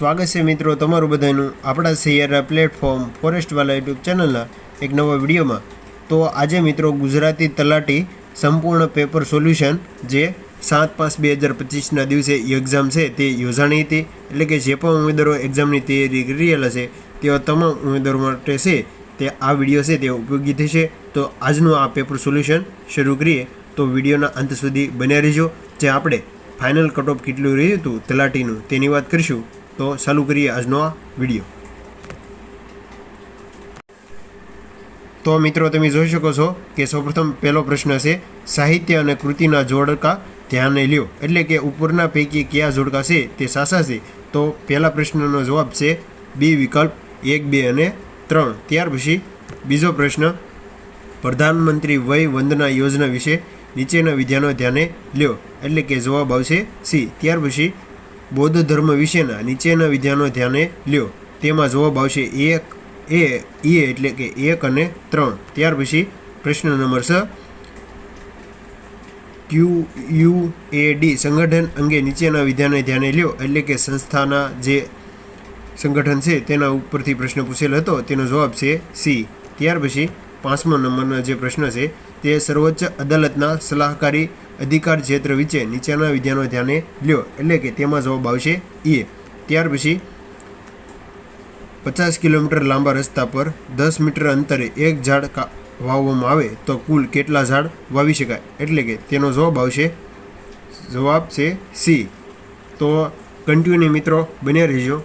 સ્વાગત છે મિત્રો તમારું બધાનું આપણા શહેરના પ્લેટફોર્મ ફોરેસ્ટવાલા યુટ્યુબ ચેનલના એક નવા વિડીયોમાં। તો આજે મિત્રો ગુજરાતી તલાટી સંપૂર્ણ પેપર સોલ્યુશન જે 7/5/2025ના દિવસે એક્ઝામ છે તે યોજાણી હતી, એટલે કે જે પણ ઉમેદવારો એક્ઝામની તૈયારી કરી રહેલા છે તેવા તમામ ઉમેદવારો માટે છે તે આ વિડીયો છે તે ઉપયોગી થશે। તો આજનું આ પેપર સોલ્યુશન શરૂ કરીએ તો વિડીયોના અંત સુધી બન્યા રહેજો। જે આપણે ફાઇનલ કટ ઓફ કેટલું રહ્યું હતું તલાટીનું તેની વાત કરીશું। તો ચાલુ કરીએ આજનો આ વિડીયો। તો મિત્રો તમે જોઈ શકો છો કે સૌપ્રથમ પહેલો પ્રશ્ન છે સાહિત્ય અને કૃતિના જોડકા ધ્યાને લ્યો, એટલે કે ઉપરના પૈકી કયા જોડકા છે તે સાચા છે। તો પહેલા પ્રશ્નનો જવાબ છે બી વિકલ્પ 1, 2 અને 3। ત્યાર પછી બીજો પ્રશ્ન પ્રધાનમંત્રી વય વંદના યોજના વિશે નીચેના વિધાનો ધ્યાને લ્યો, એટલે કે જવાબ આવશે સી। ત્યાર પછી બૌદ્ધ ધર્મ વિશેના નીચેના વિધાનો ધ્યાને લ્યો, તેમાં જવાબ આવશે એટલે કે 1 અને 3। ત્યાર પછી પ્રશ્ન નંબર 6 QUAD સંગઠન અંગે નીચેના વિધાનો ધ્યાને લ્યો, એટલે કે સંસ્થાના જે સંગઠન છે તેના ઉપરથી પ્રશ્ન પૂછેલો હતો, તેનો જવાબ છે સી। ત્યાર પછી 5મા નંબરનો જે પ્રશ્ન છે તે સર્વોચ્ચ અદાલતના સલાહકારી અધિકાર ક્ષેત્ર વિશે નીચેના વિધાનો ધ્યાને લ્યો, એટલે કે તેમાં જવાબ આવશે એ। ત્યાર પછી 50 કિલોમીટર લાંબા રસ્તા પર 10 મીટર અંતરે એક ઝાડ વાવવામાં આવે તો કુલ કેટલા ઝાડ વાવી શકાય, એટલે કે તેનો જવાબ આવશે જવાબ છે સી। તો કન્ટિન્યુ મિત્રો બન્યા રહેજો।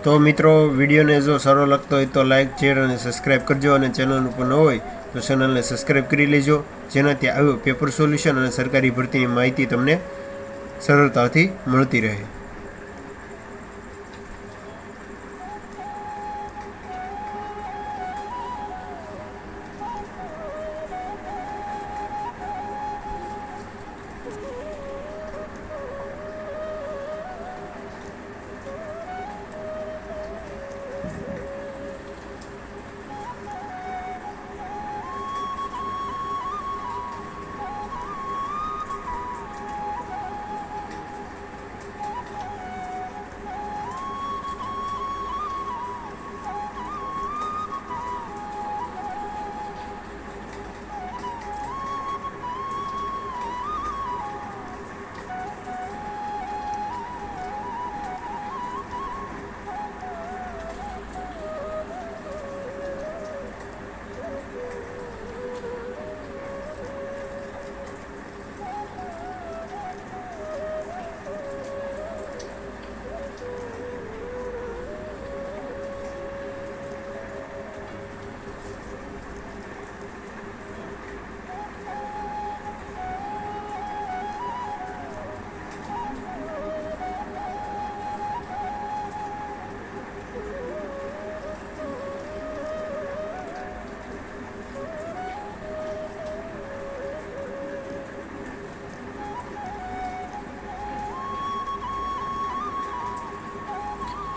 તો મિત્રો વિડીયોને જો સારો લાગતો હોય તો લાઇક, શેર અને સબસ્ક્રાઈબ કરજો, અને ચેનલ ઉપર ન હોય તો ચેનલને સબસ્ક્રાઈબ કરી લેજો, જેનાથી આવ્યો પેપર સોલ્યુશન અને સરકારી ભરતીની માહિતી તમને સરળતાથી મળતી રહે।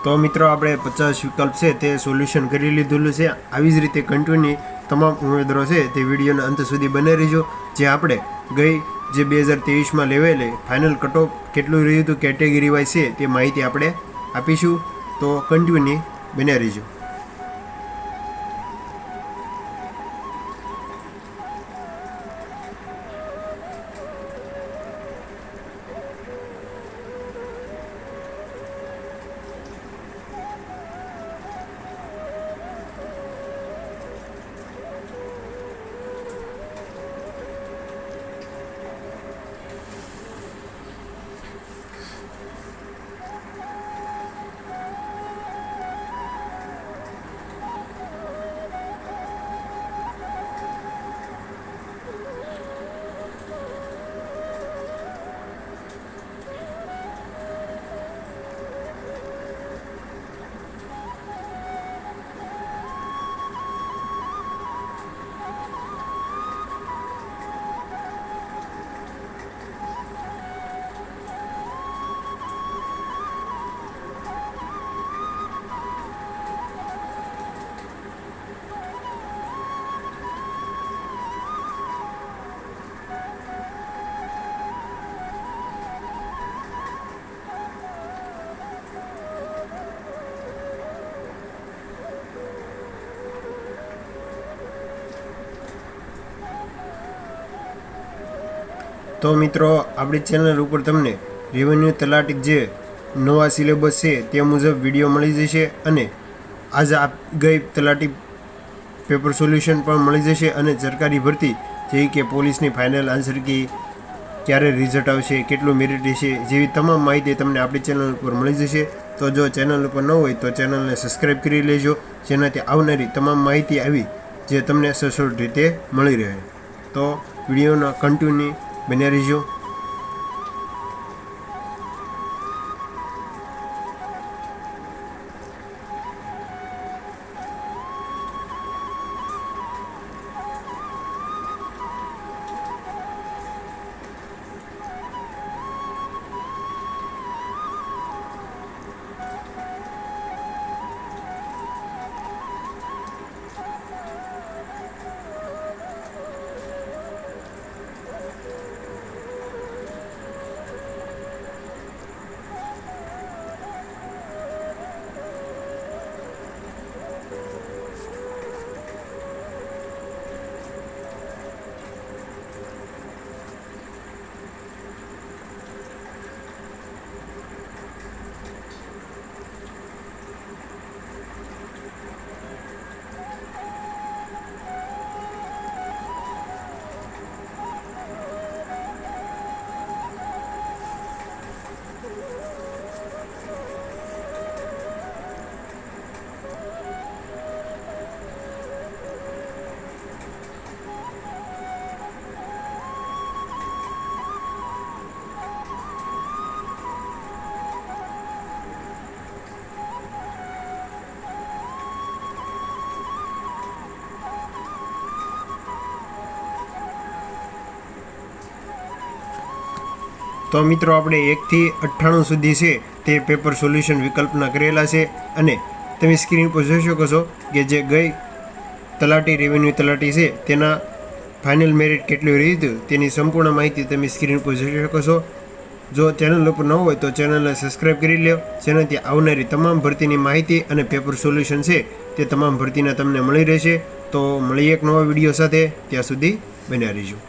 તો મિત્રો આપણે 50 વિકલ્પ છે તે સોલ્યુશન કરી લીધેલું છે। આવી જ રીતે કન્ટિન્યુ તમામ ઉમેદવારો છે તે વિડીયોના અંત સુધી બને રહેજો। જે આપણે ગઈ જે 2023માં લેવાયેલી ફાઇનલ કટ ઓફ કેટલું રહ્યું હતું કેટેગરી વાઇઝ છે તે માહિતી આપણે આપીશું, તો કન્ટિન્યુ બને રહેજો। તો મિત્રો આપણી ચેનલ ઉપર તમને રેવન્યુ તલાટી જે નવા સિલેબસ છે તે મુજબ વિડીયો મળી જશે અને આજે ગઈ તલાટી પેપર સોલ્યુશન પણ મળી જશે અને સરકારી ભરતી જેવી કે પોલીસની ફાઇનલ આન્સર કી, ક્યારે રિઝલ્ટ આવશે, કેટલું મેરિટ હશે જેવી તમામ માહિતી તમને આપણી ચેનલ ઉપર મળી જશે. તો જો ચેનલ ઉપર ન હોય તો ચેનલને સબસ્ક્રાઈબ કરી લેજો, જેનાથી આવનારી તમામ માહિતી આવી જે તમને સચોટ રીતે મળી રહે. તો વિડીયોના કન્ટિન્યુ બન્યા રહેજો. તો મિત્રો આપણે 1 થી 98 સુધી છે તે પેપર સોલ્યુશન વિકલ્પના કરેલા છે અને તમે સ્ક્રીન પર જોઈ શકો છો કે જે ગઈ તલાટી રેવન્યુ તલાટી છે તેના ફાઇનલ મેરિટ કેટલું રહ્યું હતું તેની સંપૂર્ણ માહિતી તમે સ્ક્રીન પર જોઈ શકો છો. જો ચેનલ ઉપર ન હોય તો ચેનલને સબસ્ક્રાઈબ કરી લો, જેનાથી આવનારી તમામ ભરતીની માહિતી અને પેપર સોલ્યુશન છે તે તમામ ભરતીના તમને મળી રહેશે. તો મળીએ એક નવા વિડીયો સાથે, ત્યાં સુધી બન્યા રહીજો.